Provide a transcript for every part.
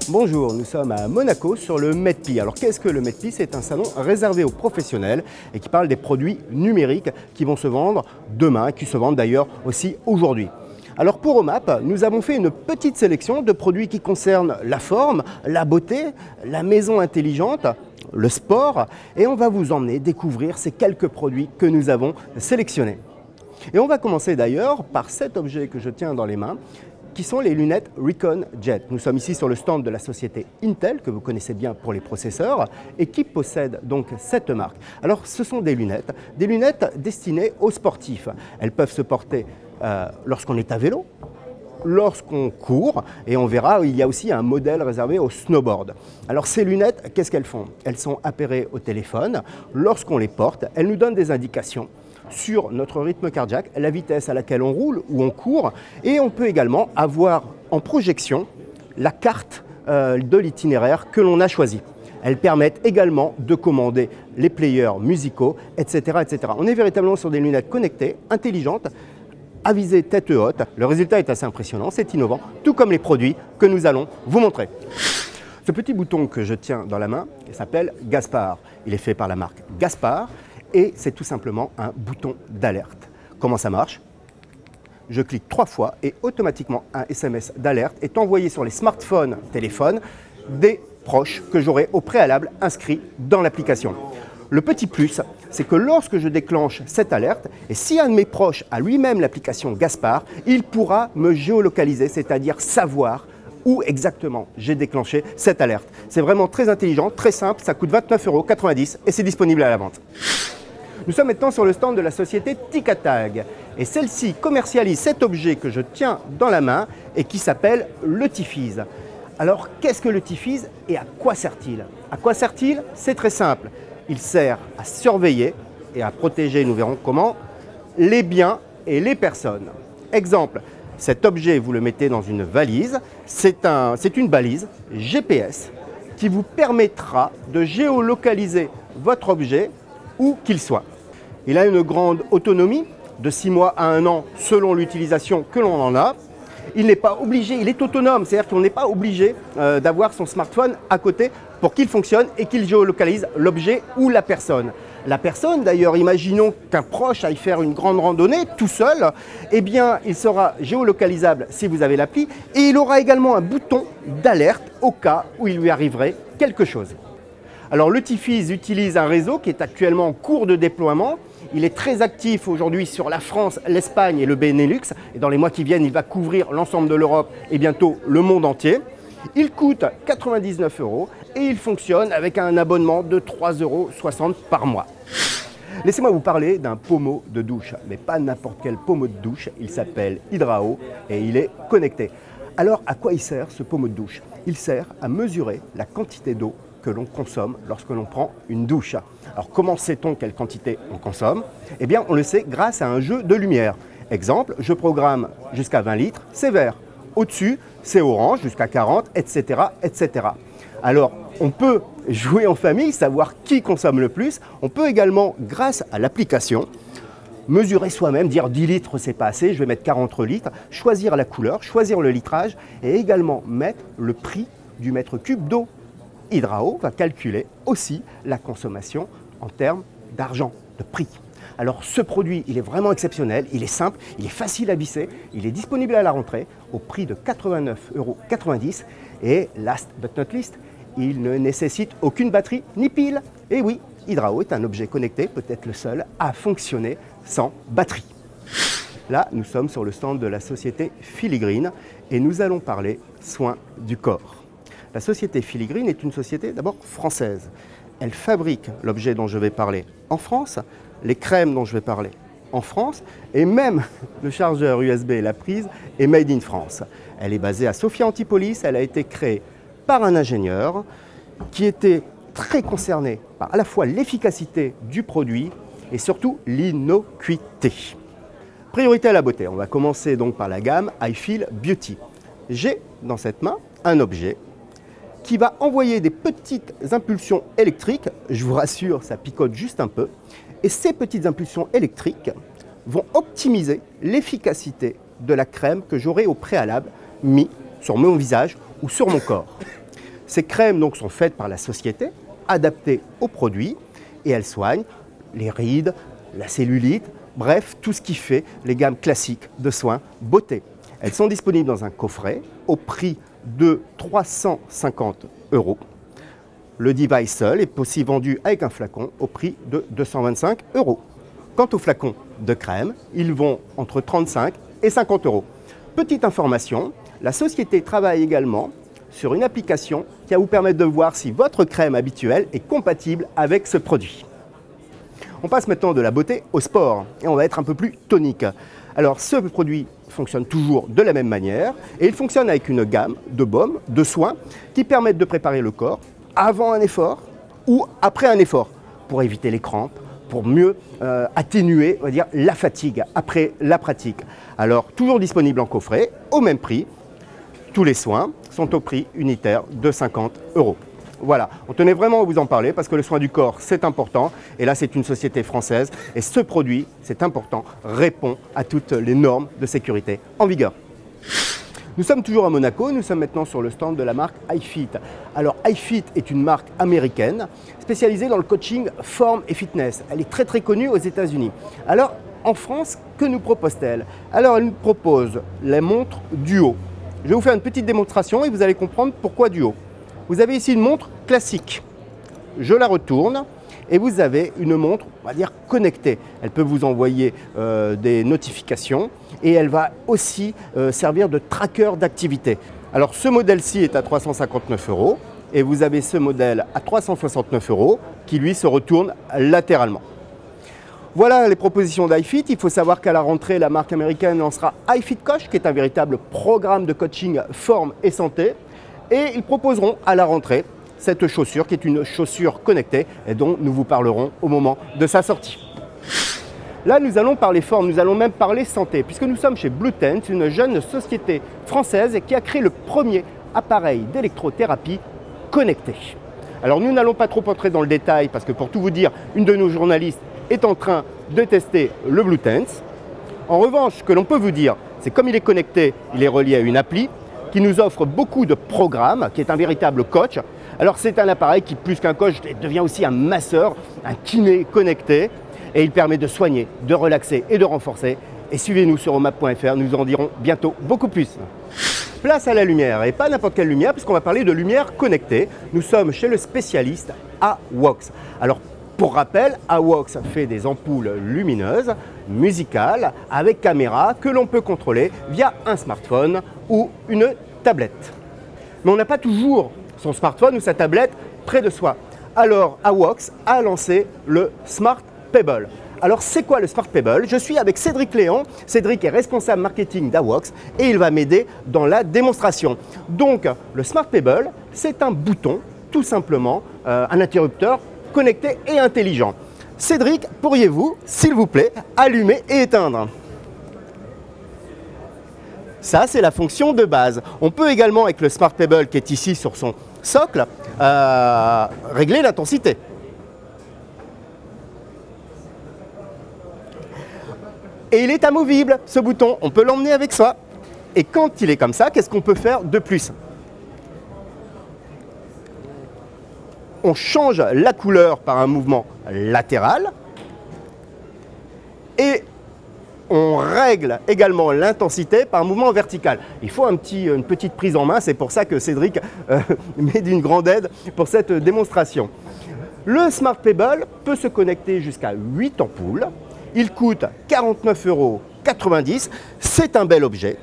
Bonjour, nous sommes à Monaco sur le MEDPI. Alors qu'est-ce que le MEDPI? C'est un salon réservé aux professionnels et qui parle des produits numériques qui vont se vendre demain, qui se vendent d'ailleurs aussi aujourd'hui. Alors pour OMAP, nous avons fait une petite sélection de produits qui concernent la forme, la beauté, la maison intelligente, le sport, et on va vous emmener découvrir ces quelques produits que nous avons sélectionnés. Et on va commencer d'ailleurs par cet objet que je tiens dans les mains, qui sont les lunettes Recon Jet. Nous sommes ici sur le stand de la société Intel, que vous connaissez bien pour les processeurs, et qui possède donc cette marque. Alors ce sont des lunettes destinées aux sportifs. Elles peuvent se porter lorsqu'on est à vélo, lorsqu'on court, et on verra, il y a aussi un modèle réservé au snowboard. Alors ces lunettes, qu'est-ce qu'elles font? Elles sont appairées au téléphone. Lorsqu'on les porte, elles nous donnent des indications sur notre rythme cardiaque, la vitesse à laquelle on roule ou on court, et on peut également avoir en projection la carte de l'itinéraire que l'on a choisi. Elles permettent également de commander les players musicaux, etc., etc. On est véritablement sur des lunettes connectées, intelligentes, à visée tête haute. Le résultat est assez impressionnant, c'est innovant, tout comme les produits que nous allons vous montrer. Ce petit bouton que je tiens dans la main s'appelle Gaspard. Il est fait par la marque Gaspard. Et c'est tout simplement un bouton d'alerte. Comment ça marche? Je clique 3 fois et automatiquement un SMS d'alerte est envoyé sur les smartphones, téléphones des proches que j'aurai au préalable inscrits dans l'application. Le petit plus, c'est que lorsque je déclenche cette alerte, et si un de mes proches a lui-même l'application Gaspard, il pourra me géolocaliser, c'est-à-dire savoir où exactement j'ai déclenché cette alerte. C'est vraiment très intelligent, très simple, ça coûte 29,90 € et c'est disponible à la vente. Nous sommes maintenant sur le stand de la société Ticatag et celle-ci commercialise cet objet que je tiens dans la main et qui s'appelle le Tifease. Alors qu'est-ce que le Tifease et à quoi sert-il? À quoi sert-il? C'est très simple. Il sert à surveiller et à protéger, nous verrons comment, les biens et les personnes. Exemple, cet objet, vous le mettez dans une valise. C'est une balise GPS qui vous permettra de géolocaliser votre objet où qu'il soit. Il a une grande autonomie de 6 mois à 1 an selon l'utilisation que l'on en a. Il n'est pas obligé, il est autonome, c'est-à-dire qu'on n'est pas obligé d'avoir son smartphone à côté pour qu'il fonctionne et qu'il géolocalise l'objet ou la personne. La personne, d'ailleurs, imaginons qu'un proche aille faire une grande randonnée tout seul, eh bien, il sera géolocalisable si vous avez l'appli et il aura également un bouton d'alerte au cas où il lui arriverait quelque chose. Alors le Tifease utilise un réseau qui est actuellement en cours de déploiement. Il est très actif aujourd'hui sur la France, l'Espagne et le Benelux. Et dans les mois qui viennent, il va couvrir l'ensemble de l'Europe et bientôt le monde entier. Il coûte 99 € et il fonctionne avec un abonnement de 3,60 € par mois. Laissez-moi vous parler d'un pommeau de douche, mais pas n'importe quel pommeau de douche. Il s'appelle Hydrao et il est connecté. Alors à quoi il sert ce pommeau de douche? Il sert à mesurer la quantité d'eau que l'on consomme lorsque l'on prend une douche. Alors comment sait-on quelle quantité on consomme? Eh bien on le sait grâce à un jeu de lumière. Exemple, je programme jusqu'à 20 litres, c'est vert. Au-dessus, c'est orange, jusqu'à 40, etc., etc. Alors on peut jouer en famille, savoir qui consomme le plus. On peut également, grâce à l'application, mesurer soi-même, dire 10 litres c'est pas assez, je vais mettre 40 litres, choisir la couleur, choisir le litrage et également mettre le prix du mètre cube d'eau. Hydrao va calculer aussi la consommation en termes d'argent, de prix. Alors ce produit, il est vraiment exceptionnel, il est simple, il est facile à visser, il est disponible à la rentrée au prix de 89,90 € et last but not least, il ne nécessite aucune batterie ni pile. Et oui, Hydrao est un objet connecté, peut-être le seul à fonctionner sans batterie. Là, nous sommes sur le stand de la société Filigrine et nous allons parler soins du corps. La société Filigrine est une société d'abord française. Elle fabrique l'objet dont je vais parler en France, les crèmes dont je vais parler en France, et même le chargeur USB et la prise est made in France. Elle est basée à Sophia Antipolis, elle a été créée par un ingénieur qui était très concerné par à la fois l'efficacité du produit et surtout l'innocuité. Priorité à la beauté, on va commencer donc par la gamme I Feel Beauty. J'ai dans cette main un objet qui va envoyer des petites impulsions électriques. Je vous rassure, ça picote juste un peu. Et ces petites impulsions électriques vont optimiser l'efficacité de la crème que j'aurai au préalable mis sur mon visage ou sur mon corps. Ces crèmes donc, sont faites par la société, adaptées aux produits, et elles soignent les rides, la cellulite, bref, tout ce qui fait les gammes classiques de soins beauté. Elles sont disponibles dans un coffret au prix de 350 €. Le device seul est aussi vendu avec un flacon au prix de 225 €. Quant aux flacons de crème, ils vont entre 35 et 50 €. Petite information, la société travaille également sur une application qui va vous permettre de voir si votre crème habituelle est compatible avec ce produit. On passe maintenant de la beauté au sport et on va être un peu plus tonique. Alors ce produit fonctionne toujours de la même manière et il fonctionne avec une gamme de baumes, de soins qui permettent de préparer le corps avant un effort ou après un effort pour éviter les crampes, pour mieux atténuer on va dire, la fatigue après la pratique. Alors toujours disponible en coffret au même prix. Tous les soins sont au prix unitaire de 50 €. Voilà, on tenait vraiment à vous en parler parce que le soin du corps, c'est important. Et là, c'est une société française. Et ce produit, c'est important, répond à toutes les normes de sécurité en vigueur. Nous sommes toujours à Monaco. Nous sommes maintenant sur le stand de la marque iFit. Alors, iFit est une marque américaine spécialisée dans le coaching forme et fitness. Elle est très, très connue aux États-Unis. Alors, en France, que nous propose-t-elle? Alors, elle nous propose les montres Duo. Je vais vous faire une petite démonstration et vous allez comprendre pourquoi Duo. Vous avez ici une montre classique. Je la retourne et vous avez une montre, on va dire, connectée. Elle peut vous envoyer des notifications et elle va aussi servir de tracker d'activité. Alors ce modèle-ci est à 359 € et vous avez ce modèle à 369 € qui lui se retourne latéralement. Voilà les propositions d'iFit. Il faut savoir qu'à la rentrée, la marque américaine lancera iFit Coach, qui est un véritable programme de coaching forme et santé. Et ils proposeront à la rentrée cette chaussure qui est une chaussure connectée et dont nous vous parlerons au moment de sa sortie. Là, nous allons parler forme, nous allons même parler santé, puisque nous sommes chez Bluetent, une jeune société française qui a créé le premier appareil d'électrothérapie connecté. Alors nous n'allons pas trop entrer dans le détail, parce que pour tout vous dire, une de nos journalistes est en train de tester le Bluetent. En revanche, ce que l'on peut vous dire, c'est comme il est connecté, il est relié à une appli, qui nous offre beaucoup de programmes, qui est un véritable coach. Alors c'est un appareil qui, plus qu'un coach, devient aussi un masseur, un kiné connecté, et il permet de soigner, de relaxer et de renforcer. Et suivez-nous sur omap.fr, nous en dirons bientôt beaucoup plus. Place à la lumière, et pas n'importe quelle lumière, puisqu'on va parler de lumière connectée. Nous sommes chez le spécialiste AWOX. Alors pour rappel, AWOX fait des ampoules lumineuses, musicales, avec caméra que l'on peut contrôler via un smartphone ou une tablette. Mais on n'a pas toujours son smartphone ou sa tablette près de soi. Alors AWOX a lancé le Smart Pebble. Alors c'est quoi le Smart Pebble? Je suis avec Cédric Léon. Cédric est responsable marketing d'AWOX et il va m'aider dans la démonstration. Donc le Smart Pebble, c'est un bouton, tout simplement, un interrupteur connecté et intelligent. Cédric, pourriez-vous, s'il vous plaît, allumer et éteindre? Ça, c'est la fonction de base. On peut également, avec le Smart Pebble qui est ici sur son socle, régler l'intensité. Et il est amovible, ce bouton. On peut l'emmener avec soi. Et quand il est comme ça, qu'est-ce qu'on peut faire de plus? On change la couleur par un mouvement latéral et on règle également l'intensité par un mouvement vertical. Il faut une petite prise en main, c'est pour ça que Cédric m'est d'une grande aide pour cette démonstration. Le Smart Pebble peut se connecter jusqu'à 8 ampoules. Il coûte 49,90 €. C'est un bel objet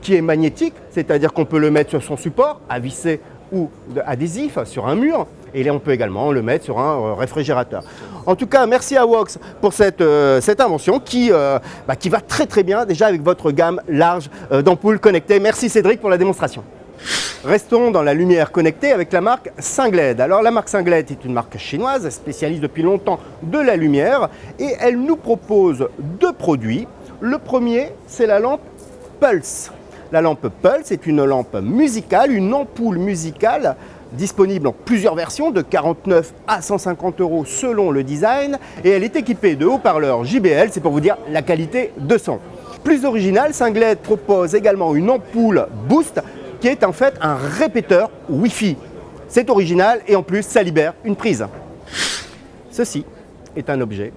qui est magnétique, c'est-à-dire qu'on peut le mettre sur son support, à visser ou adhésif sur un mur. Et là, on peut également le mettre sur un réfrigérateur. En tout cas, merci à AWOX pour cette invention qui va très très bien déjà avec votre gamme large d'ampoules connectées. Merci Cédric pour la démonstration. Restons dans la lumière connectée avec la marque Singled. Alors la marque Singled est une marque chinoise, spécialiste depuis longtemps de la lumière et elle nous propose deux produits. Le premier, c'est la lampe Pulse. La lampe Pulse est une lampe musicale, une ampoule musicale disponible en plusieurs versions de 49 à 150 € selon le design et elle est équipée de haut-parleurs JBL, c'est pour vous dire la qualité de son. Plus original, Singled propose également une ampoule Boost qui est en fait un répéteur Wi-Fi. C'est original et en plus, ça libère une prise. Ceci est un objet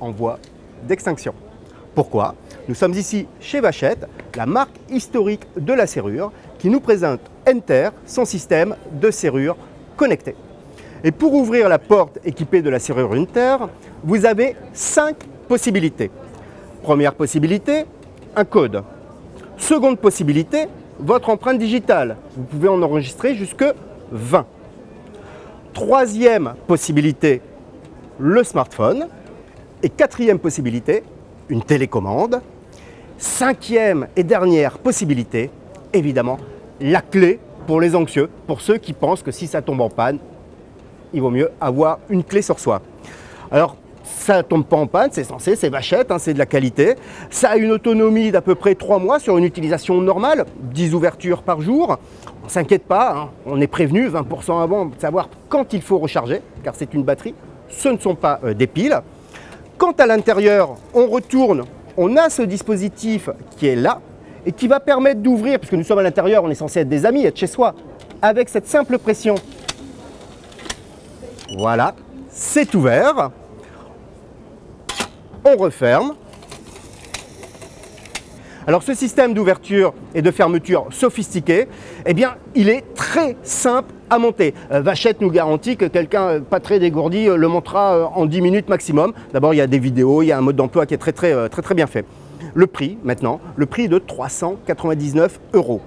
en voie d'extinction. Pourquoi? Nous sommes ici chez Vachette, la marque historique de la serrure, qui nous présente Enter, son système de serrure connectée. Et pour ouvrir la porte équipée de la serrure Enter, vous avez 5 possibilités. Première possibilité, un code. Seconde possibilité, votre empreinte digitale. Vous pouvez en enregistrer jusque 20. Troisième possibilité, le smartphone. Et quatrième possibilité, une télécommande. Cinquième et dernière possibilité, évidemment, la clé pour les anxieux, pour ceux qui pensent que si ça tombe en panne, il vaut mieux avoir une clé sur soi. Alors, ça ne tombe pas en panne, c'est censé, c'est Vachette, hein, c'est de la qualité. Ça a une autonomie d'à peu près 3 mois sur une utilisation normale, 10 ouvertures par jour. On ne s'inquiète pas, hein, on est prévenu 20% avant de savoir quand il faut recharger, car c'est une batterie, ce ne sont pas des piles. Quand à l'intérieur, on retourne, on a ce dispositif qui est là et qui va permettre d'ouvrir, puisque nous sommes à l'intérieur, on est censé être des amis, être chez soi, avec cette simple pression. Voilà, c'est ouvert. On referme. Alors ce système d'ouverture et de fermeture sophistiqué, eh bien, il est très simple à monter. Vachette nous garantit que quelqu'un pas très dégourdi le montera en 10 minutes maximum. D'abord, il y a des vidéos, il y a un mode d'emploi qui est très bien fait. Le prix, maintenant, le prix est de 399 €.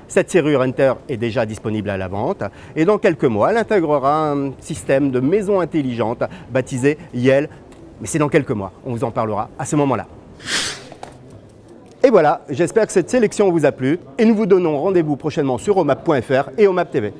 Cette serrure Enter est déjà disponible à la vente et dans quelques mois, elle intégrera un système de maison intelligente baptisé Yell. Mais c'est dans quelques mois, on vous en parlera à ce moment-là. Et voilà, j'espère que cette sélection vous a plu et nous vous donnons rendez-vous prochainement sur omap.fr et Omap TV.